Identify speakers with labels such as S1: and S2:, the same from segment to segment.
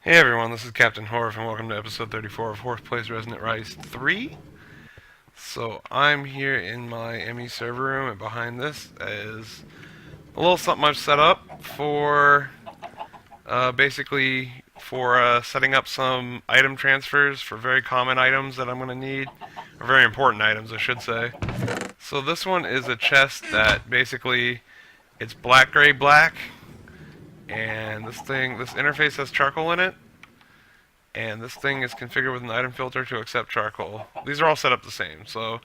S1: Hey everyone, this is Captain Horfe, and welcome to episode 34 of Horfe Plays Resonant Rise 3. So I'm here in my ME server room, and behind this is a little something I've set up for, basically for setting up some item transfers for very common items that I'm going to need, or very important items I should say. So this one is a chest that basically, it's black, gray, black, and this interface has charcoal in it. And this thing is configured with an item filter to accept charcoal. These are all set up the same. So,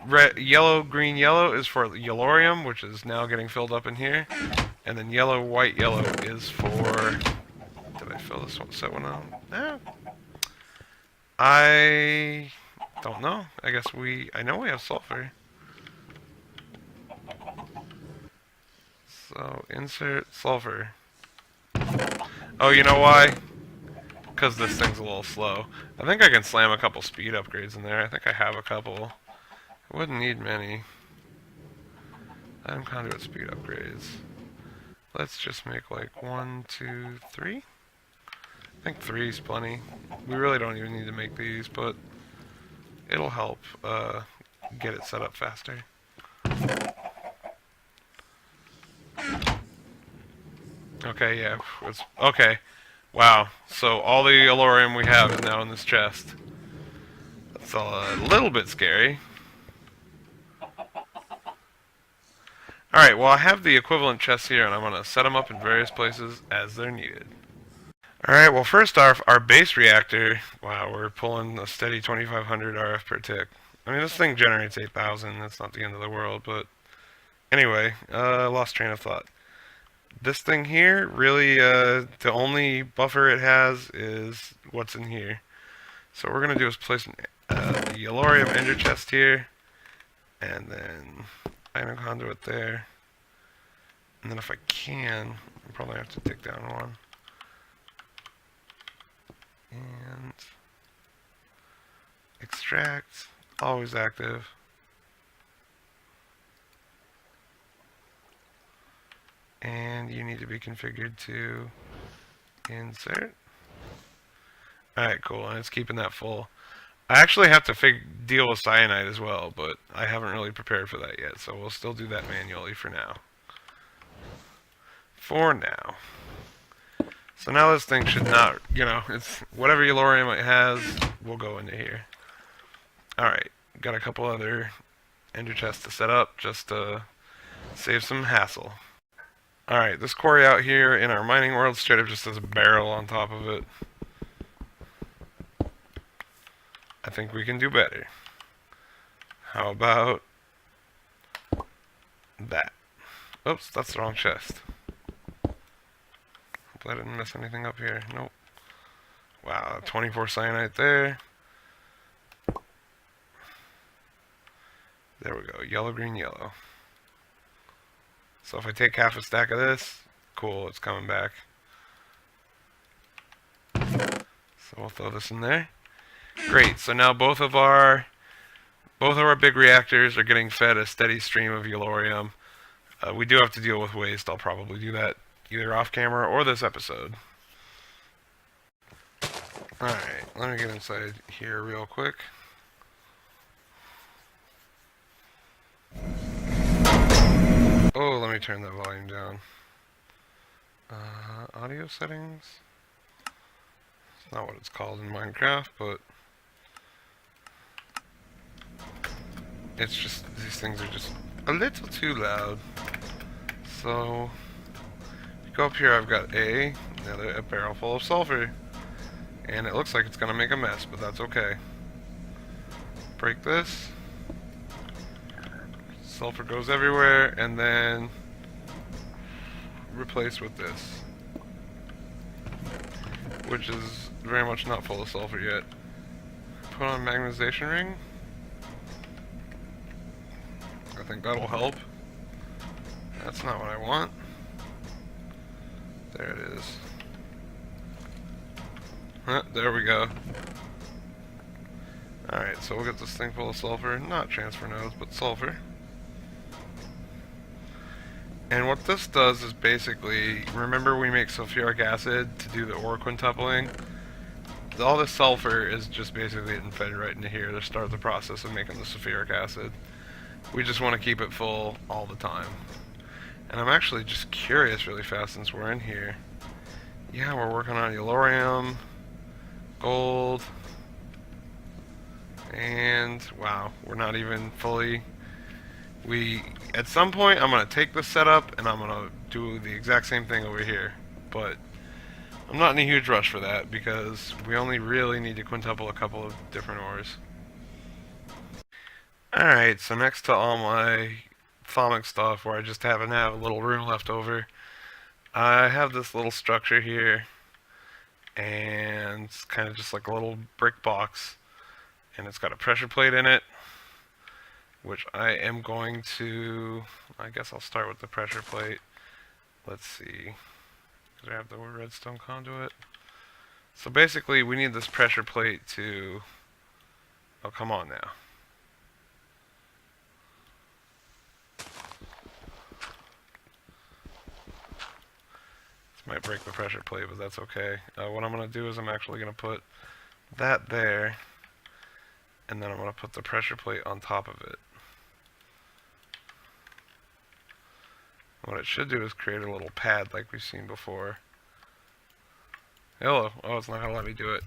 S1: red, yellow, green, yellow is for yellorium, which is now getting filled up in here. And then yellow, white, yellow is for... Did I fill this one? Set one out? Eh. I don't know. I know we have sulfur. So, insert sulfur. Oh, you know why? Because this thing's a little slow. I think I can slam a couple speed upgrades in there. I think I have a couple. I wouldn't need many. Item conduit speed upgrades. Let's just make like 1, 2, 3. I think 3 is plenty. We really don't even need to make these, but it'll help get it set up faster. Okay, yeah. Okay. Wow. So all the yellorium we have is now in this chest. That's a little bit scary. Alright, well I have the equivalent chests here, and I'm going to set them up in various places as they're needed. Alright, well first off, our base reactor, wow, we're pulling a steady 2500 RF per tick. I mean, this thing generates 8000, that's not the end of the world, but anyway, lost train of thought. This thing here, really, the only buffer it has is what's in here. So what we're going to do is place the yellorium ender chest here, and then item conduit there. And then if I can, I'll probably have to take down one. And extract, always active. And you need to be configured to insert. Alright, cool, and it's keeping that full. I actually have to deal with cyanide as well, but I haven't really prepared for that yet, so we'll still do that manually for now. So now this thing should not, it's whatever yellorium it has will go into here. Alright, got a couple other ender chests to set up just to save some hassle. Alright, this quarry out here in our mining world straight up just has a barrel on top of it. I think we can do better. How about that? Oops, that's the wrong chest. Hope I didn't mess anything up here. Nope. Wow, 24 cyanide there. There we go. Yellow, green, yellow. So if I take half a stack of this, cool, it's coming back. So we'll throw this in there. Great, so now both of our big reactors are getting fed a steady stream of yellorium. We do have to deal with waste. I'll probably do that either off camera or this episode. Alright, let me get inside here real quick. Oh, let me turn that volume down. Audio settings. It's not what it's called in Minecraft, but it's just, these things are just a little too loud. So, if you go up here, I've got a barrel full of sulfur. And it looks like it's going to make a mess, but that's okay. Break this. Sulfur goes everywhere, and then replace with this, which is very much not full of sulfur yet. Put on a magnetization ring. I think that'll help. That's not what I want. There it is. There we go. Alright, so we'll get this thing full of sulfur. Not transfer nodes, but sulfur. And what this does is basically, remember we make sulfuric acid to do the ore quintupling? All the sulfur is just basically getting fed right into here to start the process of making the sulfuric acid. We just want to keep it full all the time. And I'm actually just curious really fast since we're in here. Yeah, we're working on yellorium, gold, and wow, we're not even fully... At some point, I'm going to take this setup and I'm going to do the exact same thing over here. But I'm not in a huge rush for that because we only really need to quintuple a couple of different ores. Alright, so next to all my thaumic stuff where I just happen to have a little room left over, I have this little structure here, and it's kind of just like a little brick box, and it's got a pressure plate in it, which I am going to, I guess I'll start with the pressure plate. Let's see, because I have the redstone conduit. So basically we need this pressure plate to, oh come on now. Might break the pressure plate, but that's okay. What I'm going to do is I'm actually going to put that there, and then I'm going to put the pressure plate on top of it. What it should do is create a little pad like we've seen before. Hello. Oh, it's not going to let me do it.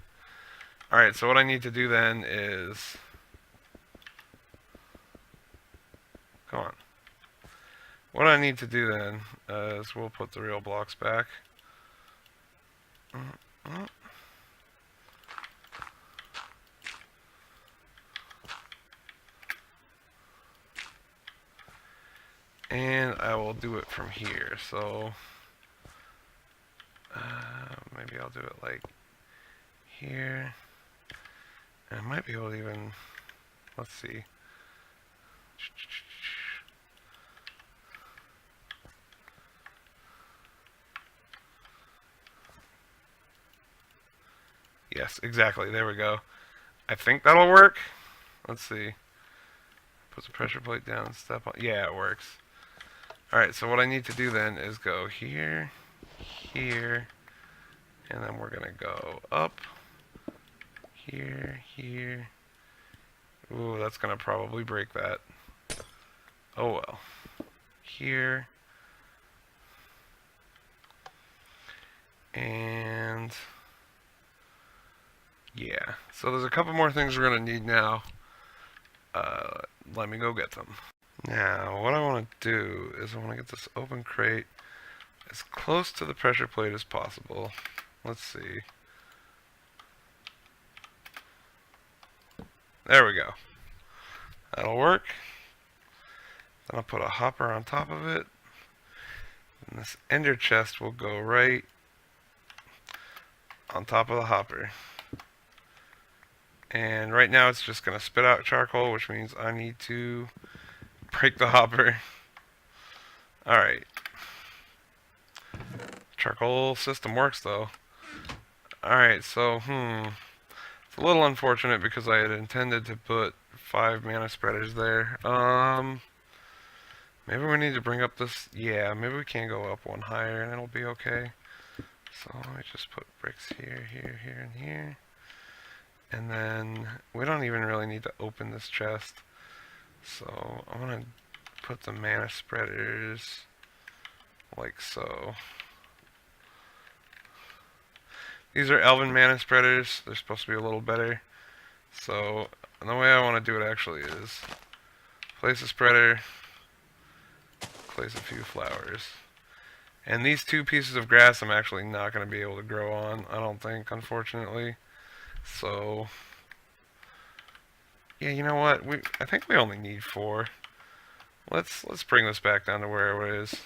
S1: Alright, so what I need to do then is... Come on. What I need to do then is we'll put the real blocks back. And I will do it from here. So maybe I'll do it like here. And I might be able to even, let's see. Yes, exactly. There we go. I think that'll work. Let's see. Put the pressure plate down, step on. Yeah, it works. Alright, so what I need to do then is go here, here, and then we're going to go up, here, here. Ooh, that's going to probably break that. Oh well. Here. And... yeah, so there's a couple more things we're going to need now. Let me go get them. Now, what I want to do is I want to get this open crate as close to the pressure plate as possible. Let's see. There we go. That'll work. Then I'll put a hopper on top of it. And this ender chest will go right on top of the hopper. And right now it's just going to spit out charcoal, which means I need to break the hopper. Alright. Charcoal system works though. Alright, so, it's a little unfortunate because I had intended to put 5 mana spreaders there. Maybe we need to bring up this, yeah, maybe we can go up one higher and it'll be okay. So let me just put bricks here, here, here, and here. And then we don't even really need to open this chest. So I'm going to put the mana spreaders like so. These are elven mana spreaders. They're supposed to be a little better. So the way I want to do it actually is place a spreader, place a few flowers. And these 2 pieces of grass I'm actually not going to be able to grow on, I don't think, unfortunately. So, yeah, you know what? I think we only need 4. Let's bring this back down to where it is.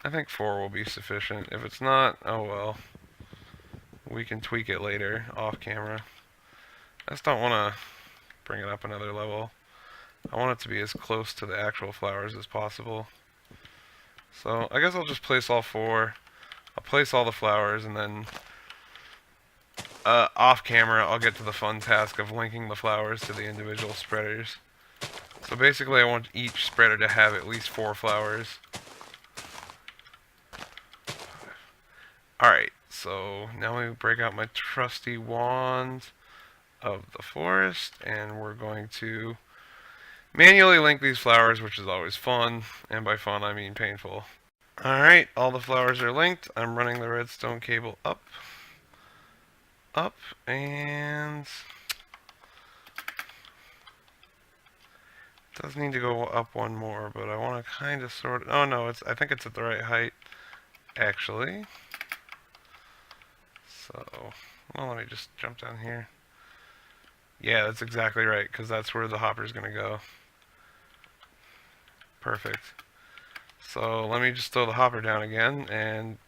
S1: I think 4 will be sufficient. If it's not, oh well. We can tweak it later, off camera. I just don't want to bring it up another level. I want it to be as close to the actual flowers as possible. So, I guess I'll just place all 4. I'll place all the flowers, and then off camera I'll get to the fun task of linking the flowers to the individual spreaders. So basically I want each spreader to have at least 4 flowers. Alright, so now we break out my trusty wand of the forest, and we're going to manually link these flowers, which is always fun, and by fun I mean painful. Alright, all the flowers are linked. I'm running the redstone cable up, and it does need to go up one more, but I want to kind of sort of, oh no, I think it's at the right height, actually. So, well, let me just jump down here. Yeah, that's exactly right, because that's where the hopper's going to go. Perfect. So let me just throw the hopper down again, and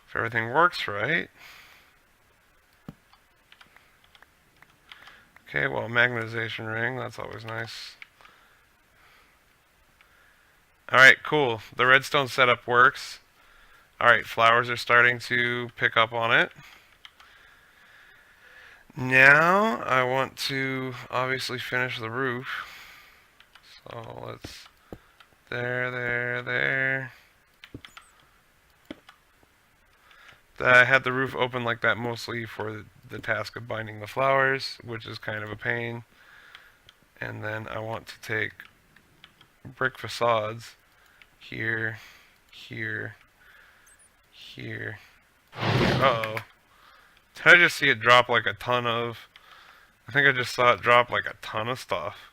S1: if everything works right. Okay, well, magnetization ring, that's always nice. Alright, cool. The redstone setup works. Alright, flowers are starting to pick up on it. Now, I want to obviously finish the roof. So let's... There. I had the roof open like that mostly for the task of binding the flowers, which is kind of a pain. And then I want to take brick facades here. Uh-oh. Did I just see it drop like a ton of... I think I just saw it drop like a ton of stuff.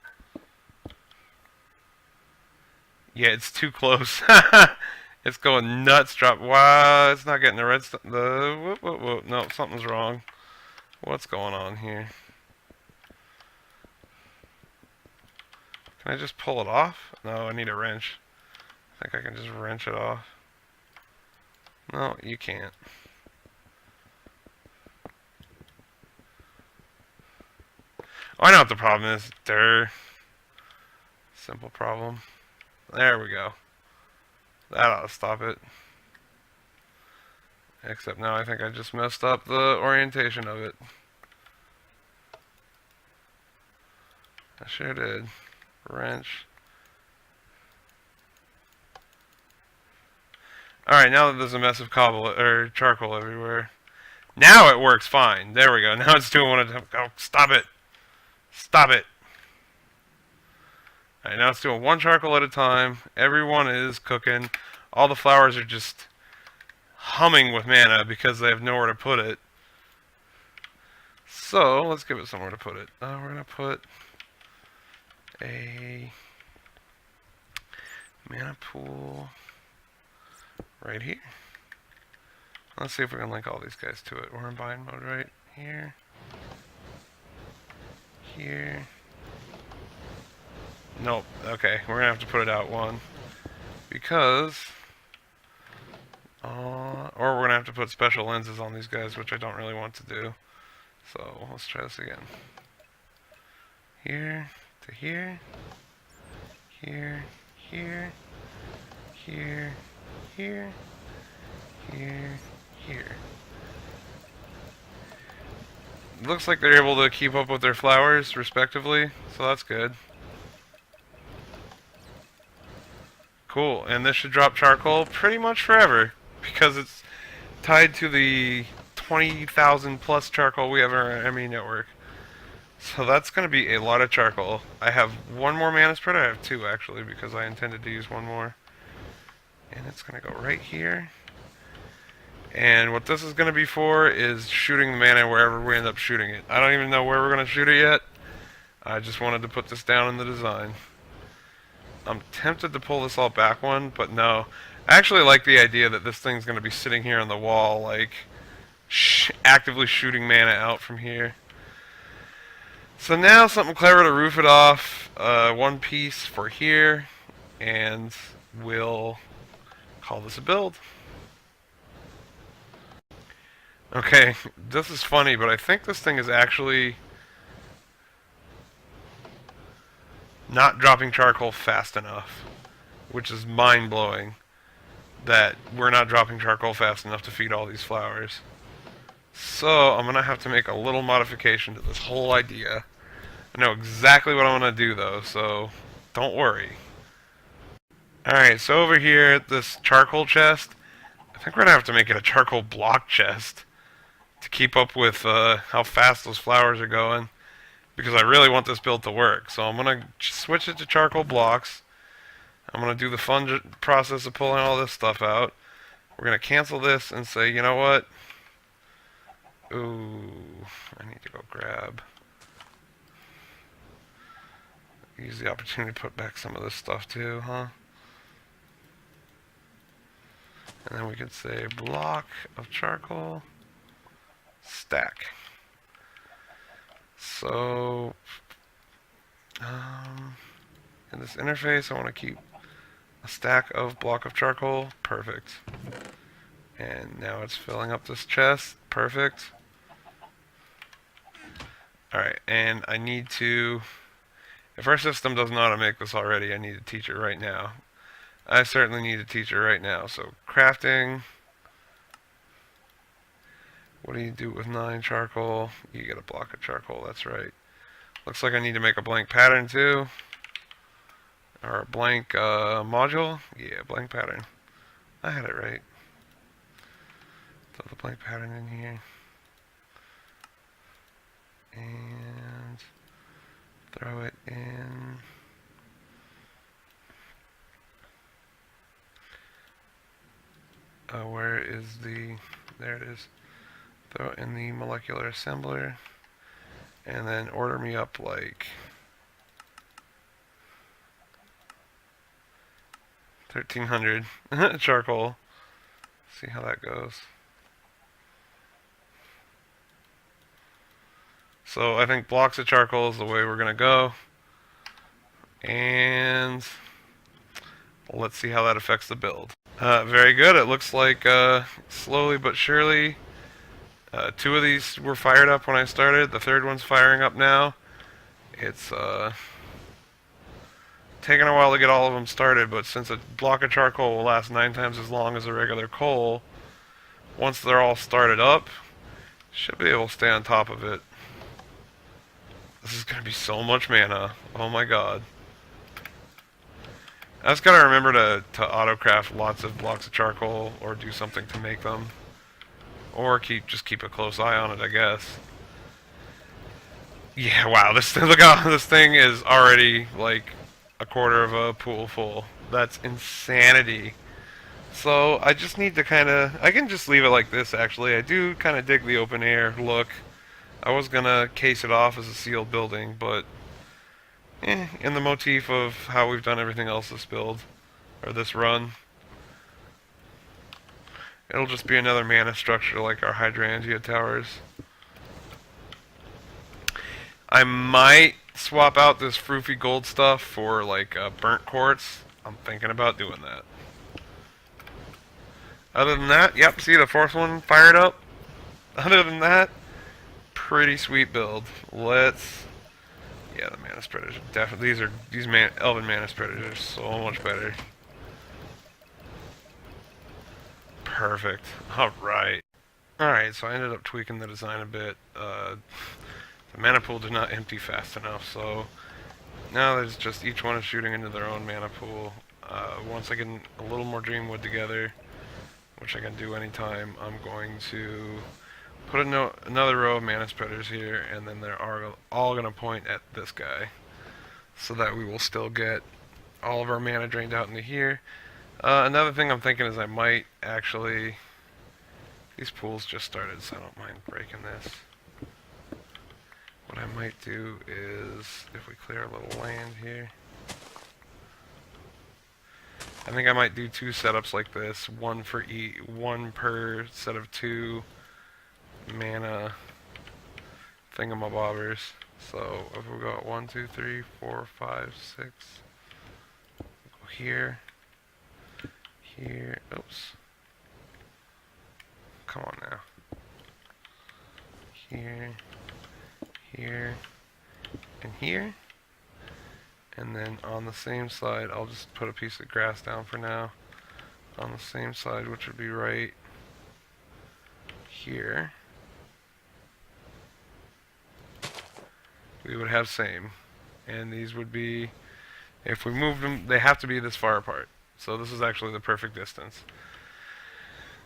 S1: Yeah, it's too close. It's going nuts. Drop. Wow, it's not getting the redstone. Whoop. No, something's wrong. What's going on here? Can I just pull it off? No, I need a wrench. I think I can just wrench it off. No, you can't. Oh, I know what the problem is. Simple problem. There we go. That ought to stop it. Except now I think I just messed up the orientation of it. I sure did. Wrench. Alright, now that there's a mess of charcoal everywhere. Now it works fine. There we go. Now it's doing one at a time. Oh, stop it. Stop it. Alright, now it's doing one charcoal at a time. Everyone is cooking. All the flowers are just humming with mana because they have nowhere to put it. So, let's give it somewhere to put it. We're going to put a mana pool right here. Let's see if we can link all these guys to it. We're in bind mode right here. Here. Nope. Okay, we're gonna have to put it out one because, or we're gonna have to put special lenses on these guys, which I don't really want to do. So let's try this again. Here to here. Here. It looks like they're able to keep up with their flowers, respectively, so that's good. Cool, and this should drop charcoal pretty much forever, because it's tied to the 20,000 plus charcoal we have in our ME network. So that's going to be a lot of charcoal. I have one more mana spread. I have two, actually, because I intended to use one more. And it's going to go right here. And what this is going to be for is shooting the mana wherever we end up shooting it. I don't even know where we're going to shoot it yet. I just wanted to put this down in the design. I'm tempted to pull this all back one, but no. I actually like the idea that this thing's going to be sitting here on the wall, like, actively shooting mana out from here. So now something clever to roof it off. One piece for here, and we'll call this a build. Okay, this is funny, but I think this thing is actually not dropping charcoal fast enough, which is mind-blowing that we're not dropping charcoal fast enough to feed all these flowers. So I'm going to have to make a little modification to this whole idea. I know exactly what I want to do, though, so don't worry. Alright, so over here, this charcoal chest, I think we're gonna have to make it a charcoal block chest to keep up with how fast those flowers are going, because I really want this build to work. So I'm gonna switch it to charcoal blocks. I'm gonna do the fun process of pulling all this stuff out. We're gonna cancel this and say, you know what? Ooh, I need to go grab. Use the opportunity to put back some of this stuff too, huh? And then we could say block of charcoal, stack. So, in this interface, I want to keep a stack of block of charcoal. Perfect. And now it's filling up this chest. Perfect. Alright, and I need to... If our system doesn't automate this already, I need to teach it right now. I certainly need to teach it right now. So, crafting. What do you do with 9 charcoal? You get a block of charcoal, that's right. Looks like I need to make a blank pattern too. Or a blank module. Yeah, blank pattern. I had it right. Throw the blank pattern in here. And throw it in. Where is the... There it is. Throw it in the molecular assembler. And then order me up like 1,300 charcoal. See how that goes. So I think blocks of charcoal is the way we're gonna go. And let's see how that affects the build. Very good. It looks like slowly but surely 2 of these were fired up when I started. The third one's firing up now. It's taken a while to get all of them started, but since a block of charcoal will last 9 times as long as a regular coal, once they're all started up, should be able to stay on top of it. This is going to be so much mana. Oh my god. I just gotta remember to auto-craft lots of blocks of charcoal, or do something to make them. Or just keep a close eye on it, I guess. Yeah, wow, look how this thing is already like a quarter of a pool full. That's insanity. So I just need to I can just leave it like this actually. I do kind of dig the open air look. I was gonna case it off as a sealed building, but in the motif of how we've done everything else this build, or this run, it'll just be another mana structure like our hydrangea towers. I might swap out this froofy gold stuff for like burnt quartz. I'm thinking about doing that. Other than that, yep, see the 4th one fired up? Other than that, pretty sweet build. Yeah, the mana spreaders are definitely, these elven mana spreaders are so much better. Perfect. Alright. Alright, so I ended up tweaking the design a bit. The mana pool did not empty fast enough, so now there's just each one is shooting into their own mana pool. Once I get a little more Dreamwood together, which I can do anytime, I'm going to put another row of mana spreaders here, and then they're all going to point at this guy, so that we will still get all of our mana drained out into here. Another thing I'm thinking is I might actually... These pools just started, so I don't mind breaking this. What I might do is, if we clear a little land here, I think I might do 2 setups like this, one per set of 2 mana thingamabobbers. So if we go 1, 2, 3, 4, 5, 6, go here, here, oops, come on now, here, here, and here. And then on the same side, I'll just put a piece of grass down for now. On the same side, which would be right here, we would have same. And these would be, if we moved them, they have to be this far apart. So this is actually the perfect distance.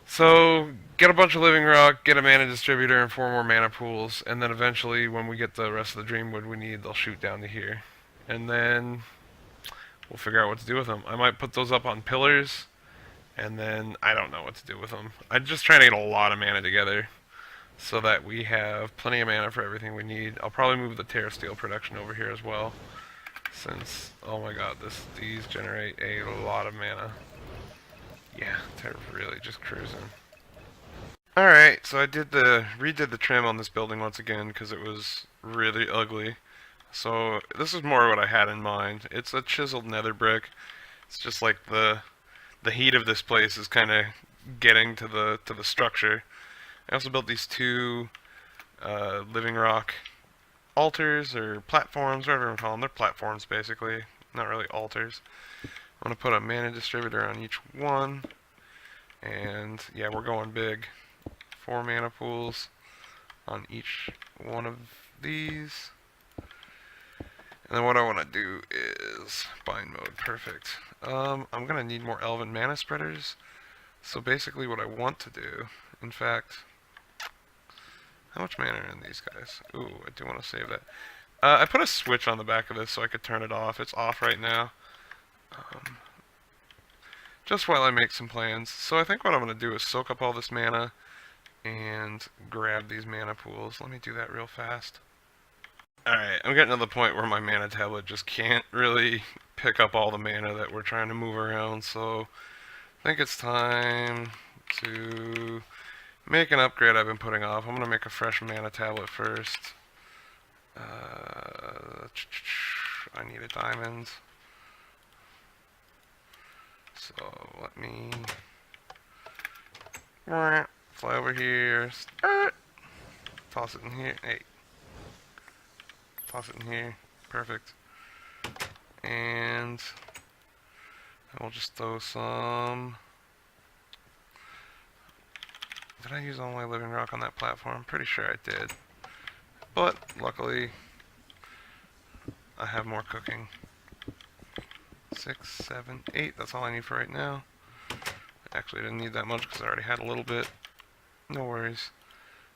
S1: So get a bunch of living rock, get a mana distributor, and 4 more mana pools, and then eventually, when we get the rest of the dreamwood we need, they'll shoot down to here, and then we'll figure out what to do with them. I might put those up on pillars, and then I don't know what to do with them. I'm just trying to get a lot of mana together so that we have plenty of mana for everything we need. I'll probably move the Terra Steel production over here as well, since, oh my god, these generate a lot of mana. Yeah, they're really just cruising. Alright, so I redid the trim on this building once again because it was really ugly. So this is more what I had in mind. It's a chiseled nether brick. It's just like the heat of this place is kind of getting to the structure. I also built these two living rock altars or platforms, whatever you want to call them. They're platforms basically, not really altars. I'm gonna put a mana distributor on each one, and yeah, we're going big. 4 mana pools on each one of these. And then what I want to do is bind mode. Perfect. I'm going to need more elven mana spreaders. So basically what I want to do, in fact, how much mana are in these guys? Ooh, I do want to save that. I put a switch on the back of this so I could turn it off. It's off right now. Just while I make some plans. So I think what I'm going to do is soak up all this mana and grab these mana pools. Let me do that real fast. Alright, I'm getting to the point where my mana tablet just can't really pick up all the mana that we're trying to move around, so I think it's time to make an upgrade I've been putting off. I'm going to make a fresh mana tablet first. I need a diamond. So let me fly over here. Toss it in here. Hey. Toss it in here. Perfect. And we'll just throw some. Did I use all my living rock on that platform? Pretty sure I did. But luckily, I have more cooking. 6, 7, 8. That's all I need for right now. Actually, I didn't need that much because I already had a little bit. No worries.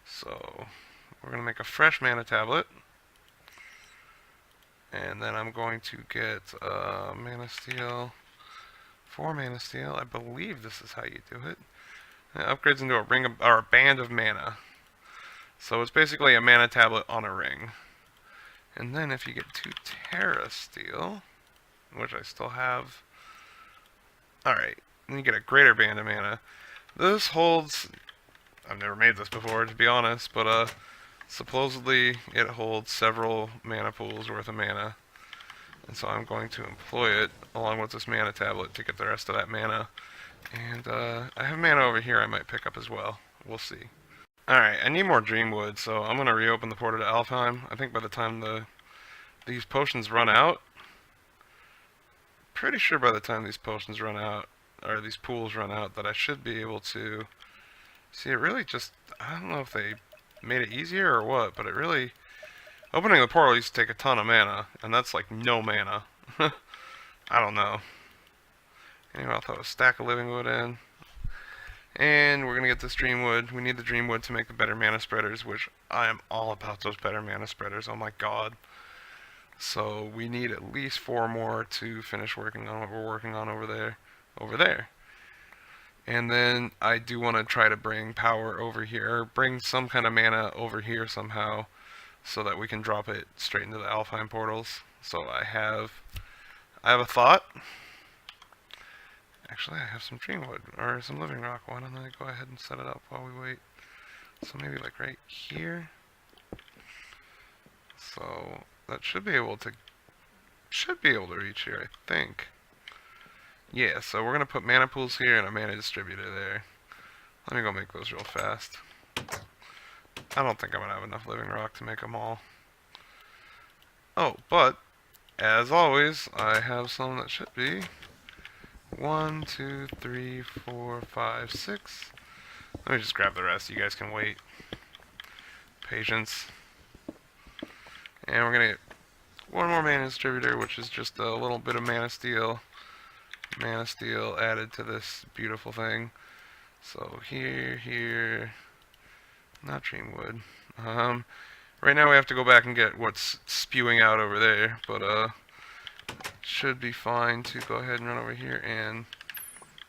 S1: So, we're going to make a fresh mana tablet. And then I'm going to get mana steel. 4 mana steel. I believe this is how you do it. It upgrades into a ring of, or a band of mana. So it's basically a mana tablet on a ring. And then if you get 2 Terra Steel, which I still have. Alright, then you get a greater band of mana. This holds, I've never made this before to be honest, but supposedly it holds several mana pools worth of mana. And so I'm going to employ it along with this mana tablet to get the rest of that mana. And I have mana over here I might pick up as well. We'll see. Alright, I need more Dreamwood, so I'm going to reopen the portal to Alfheim. I think by the time these potions run out, pretty sure by the time these potions run out, or these pools run out, that I should be able to see it really just, I don't know if they made it easier or what, but it really, opening the portal used to take a ton of mana, and that's like no mana. I don't know. Anyway, I'll throw a stack of living wood in. And we're going to get this Dreamwood. We need the Dreamwood to make the better mana spreaders, which I am all about those better mana spreaders. Oh my god. So we need at least 4 more to finish working on what we're working on over there. And then I do want to try to bring power over here, or bring some kind of mana over here somehow, so that we can drop it straight into the Alfheim portals. So I have a thought. Actually, I have some Dreamwood, or some living rock. Why don't I go ahead and set it up while we wait? So maybe like right here. So that should be able to reach here, I think. Yeah, so we're gonna put mana pools here and a mana distributor there. Let me go make those real fast. I don't think I'm gonna have enough living rock to make them all. Oh, but as always, I have some that should be 1, 2, 3, 4, 5, 6. Let me just grab the rest. You guys can wait. Patience. And we're gonna get 1 more mana distributor, which is just a little bit of mana steel. Mana steel added to this beautiful thing. So here, not Dreamwood. Right now we have to go back and get what's spewing out over there, but should be fine to go ahead and run over here and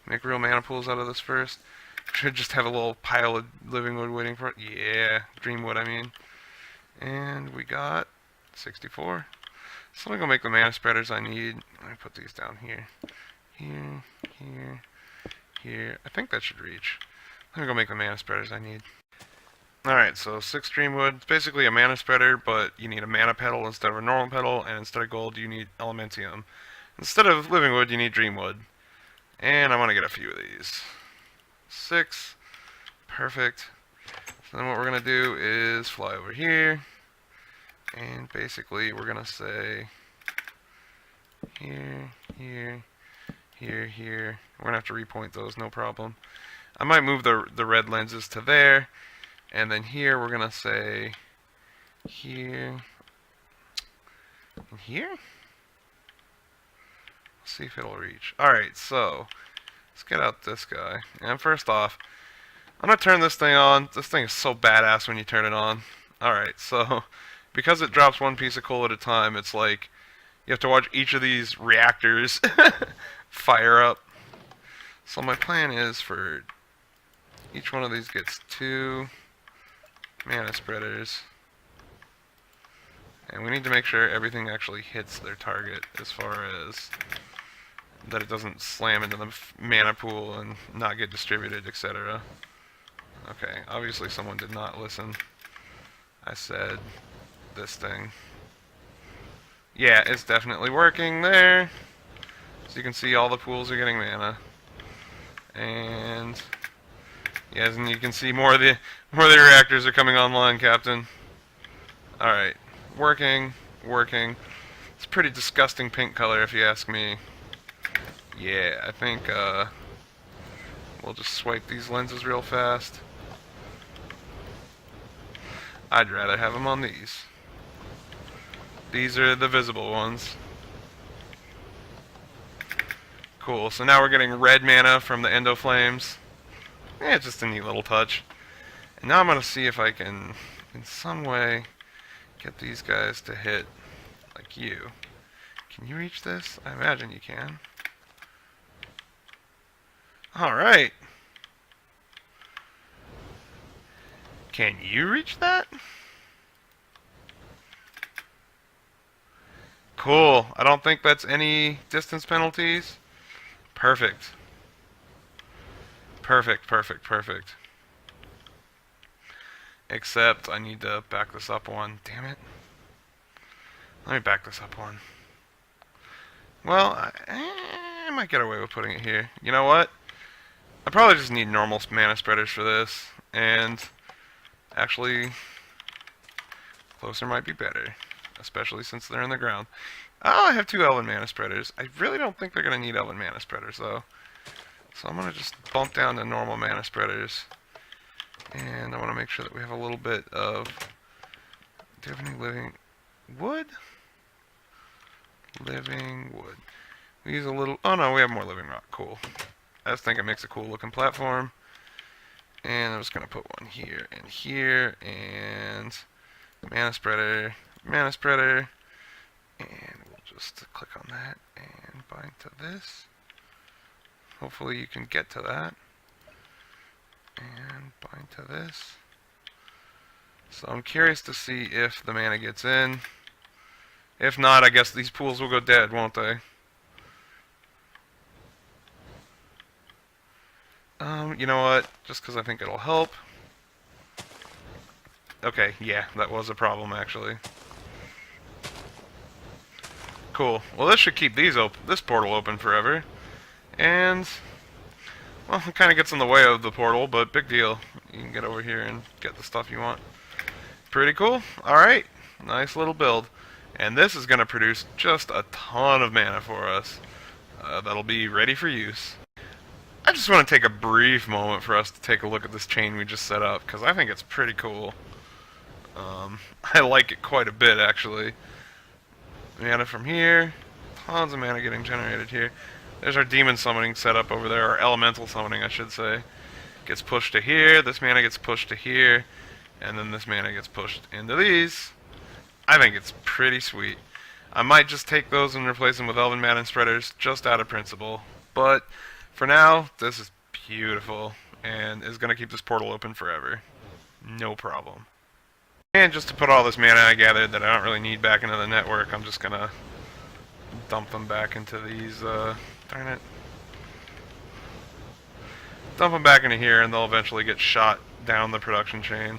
S1: make real mana pools out of this first. Should just have a little pile of living wood waiting for it. Yeah, Dreamwood I mean. And we got 64. So I'm going to make the mana spreaders I need. Let me put these down here. Here. I think that should reach. Let me go make the mana spreaders I need. Alright, so 6 Dreamwood. It's basically a mana spreader, but you need a mana petal instead of a normal petal, and instead of gold, you need Elementium. Instead of living wood, you need Dreamwood. And I want to get a few of these. 6. Perfect. So then what we're going to do is fly over here. And basically, we're going to say here. We're going to have to repoint those, no problem. I might move the red lenses to there. And then here, we're going to say here and here. Let's see if it'll reach. Alright, so let's get out this guy. And first off, I'm going to turn this thing on. This thing is so badass when you turn it on. Alright, so because it drops one piece of coal at a time, it's like you have to watch each of these reactors fire up. So my plan is for each one of these gets 2 mana spreaders. And we need to make sure everything actually hits their target as far as that it doesn't slam into the mana pool and not get distributed, etc. Okay, obviously someone did not listen. I said this thing. Yeah, it's definitely working there. So you can see all the pools are getting mana. And yes, and you can see more of the reactors are coming online, Captain. Alright. Working. It's a pretty disgusting pink color if you ask me. Yeah, I think we'll just swipe these lenses real fast. I'd rather have them on these. These are the visible ones. Cool, so now we're getting red mana from the Endo Flames. Yeah, it's just a neat little touch. And now I'm going to see if I can, in some way, get these guys to hit like you. Can you reach this? I imagine you can. Alright. Can you reach that? Cool. I don't think that's any distance penalties. Perfect. Except I need to back this up one. Damn it. Let me back this up one. Well, I might get away with putting it here. You know what? I probably just need normal mana spreaders for this. And actually, closer might be better. Especially since they're in the ground. Oh, I have 2 Elven mana spreaders. I really don't think they're going to need Elven mana spreaders, though. So I'm going to just bump down to normal mana spreaders. And I want to make sure that we have a little bit of... Do you have any living wood? Living wood. We use a little... Oh no, we have more living rock. Cool. I just think it makes a cool looking platform. And I'm just going to put one here and here. And mana spreader. And we'll just click on that and bind to this. Hopefully you can get to that. And bind to this. So I'm curious to see if the mana gets in. If not, I guess these pools will go dead, won't they? You know what? Just because I think it'll help. Okay, yeah, that was a problem actually. Cool. Well, this should keep this portal open forever. And well, it kind of gets in the way of the portal, but big deal. You can get over here and get the stuff you want. Pretty cool. Alright. Nice little build. And this is going to produce just a ton of mana for us. That'll be ready for use. I just want to take a brief moment for us to take a look at this chain we just set up, because I think it's pretty cool. I like it quite a bit, actually. Mana from here. Tons of mana getting generated here. There's our demon summoning setup over there, or elemental summoning, I should say. gets pushed to here, this mana gets pushed to here, and then this mana gets pushed into these. I think it's pretty sweet. I might just take those and replace them with Elven Mana Spreaders, just out of principle. But for now, this is beautiful, and is going to keep this portal open forever. No problem. And just to put all this mana I gathered that I don't really need back into the network, I'm just going to dump them back into these, darn it. Dump them back into here, and they'll eventually get shot down the production chain.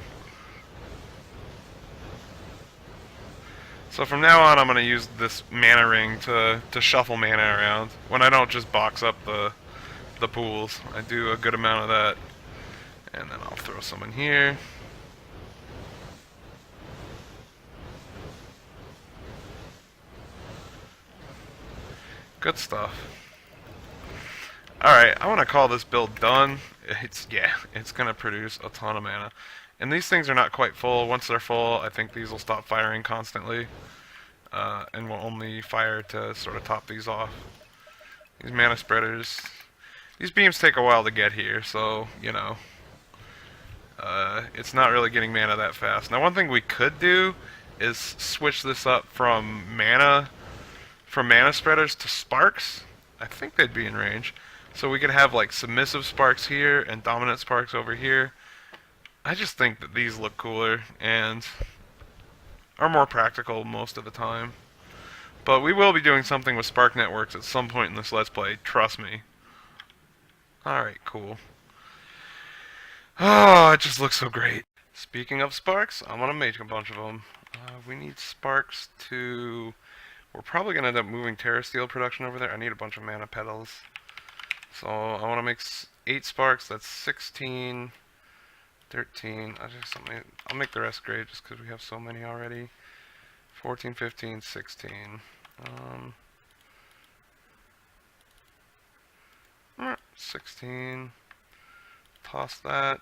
S1: So from now on, I'm going to use this mana ring to shuffle mana around. When I don't just box up the pools, I do a good amount of that. And then I'll throw some in here. Good stuff. Alright, I want to call this build done. It's going to produce a ton of mana. And these things are not quite full. Once they're full, I think these will stop firing constantly. And will only fire to sort of top these off. These mana spreaders. These beams take a while to get here, so, you know. It's not really getting mana that fast. Now, one thing we could do is switch this up from mana spreaders to sparks. I think they'd be in range. So we could have like submissive sparks here and dominant sparks over here. I just think that these look cooler and are more practical most of the time. But we will be doing something with spark networks at some point in this Let's Play, trust me. Alright, cool. Oh, it just looks so great. Speaking of sparks, I'm going to make a bunch of them. We need sparks to... We're probably going to end up moving Terra Steel production over there. I need a bunch of mana petals. So I want to make 8 sparks. That's 16, 13. I'll make the rest gray just because we have so many already. 14, 15, 16. 16. Toss that.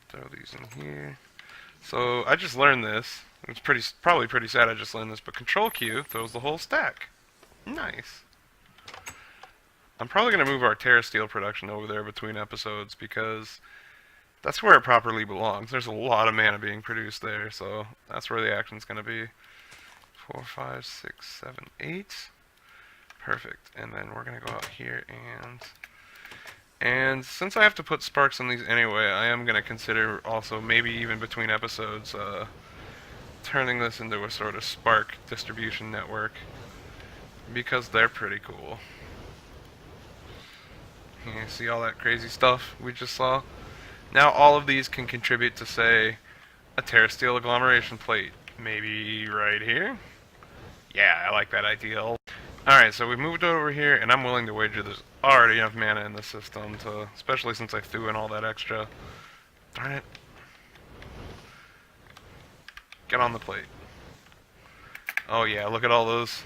S1: Throw these in here. So I just learned this. It's probably pretty sad I just learned this, but Control Q throws the whole stack. Nice. I'm probably going to move our Terra Steel production over there between episodes because that's where it properly belongs. There's a lot of mana being produced there, so that's where the action's going to be. 4, 5, 6, 7, 8. Perfect. And then we're going to go out here and since I have to put sparks on these anyway, I am going to consider also maybe even between episodes turning this into a sort of spark distribution network because they're pretty cool. You see all that crazy stuff we just saw? Now all of these can contribute to, say, a Terra Steel agglomeration plate. Maybe right here? Yeah, I like that idea. Alright, so we've moved over here, and I'm willing to wager there's already enough mana in the system, to, especially since I threw in all that extra. Darn it. Get on the plate. Oh yeah, look at all those.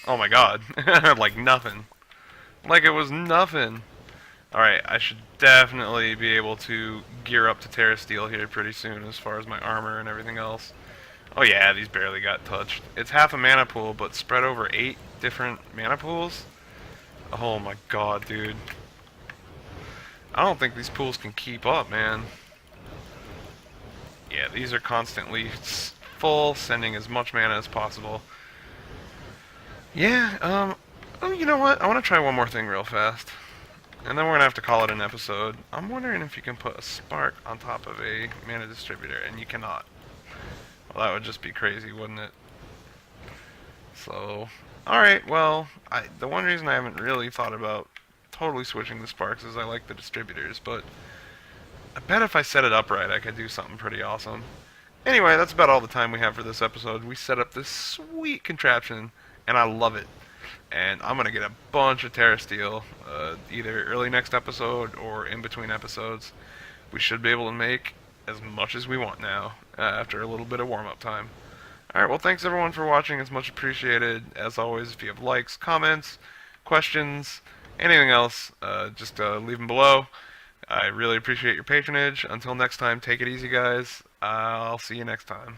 S1: Oh my god. Like nothing. Like it was nothing. Alright, I should definitely be able to gear up to Terra Steel here pretty soon as far as my armor and everything else. Oh yeah, these barely got touched. It's half a mana pool, but spread over 8 different mana pools? Oh my god, dude. I don't think these pools can keep up, man. Yeah, these are constantly full, sending as much mana as possible. Yeah, oh, you know what? I want to try one more thing real fast. And then we're going to have to call it an episode. I'm wondering if you can put a spark on top of a mana distributor, and you cannot. Well, that would just be crazy, wouldn't it? So, alright, well, the one reason I haven't really thought about totally switching the sparks is I like the distributors, but I bet if I set it up right, I could do something pretty awesome. Anyway, that's about all the time we have for this episode. We set up this sweet contraption, and I love it. And I'm going to get a bunch of Terra Steel, either early next episode or in between episodes. We should be able to make as much as we want now, after a little bit of warm-up time. Alright, well, thanks everyone for watching. It's much appreciated. As always, if you have likes, comments, questions, anything else, just leave them below. I really appreciate your patronage. Until next time, take it easy, guys. I'll see you next time.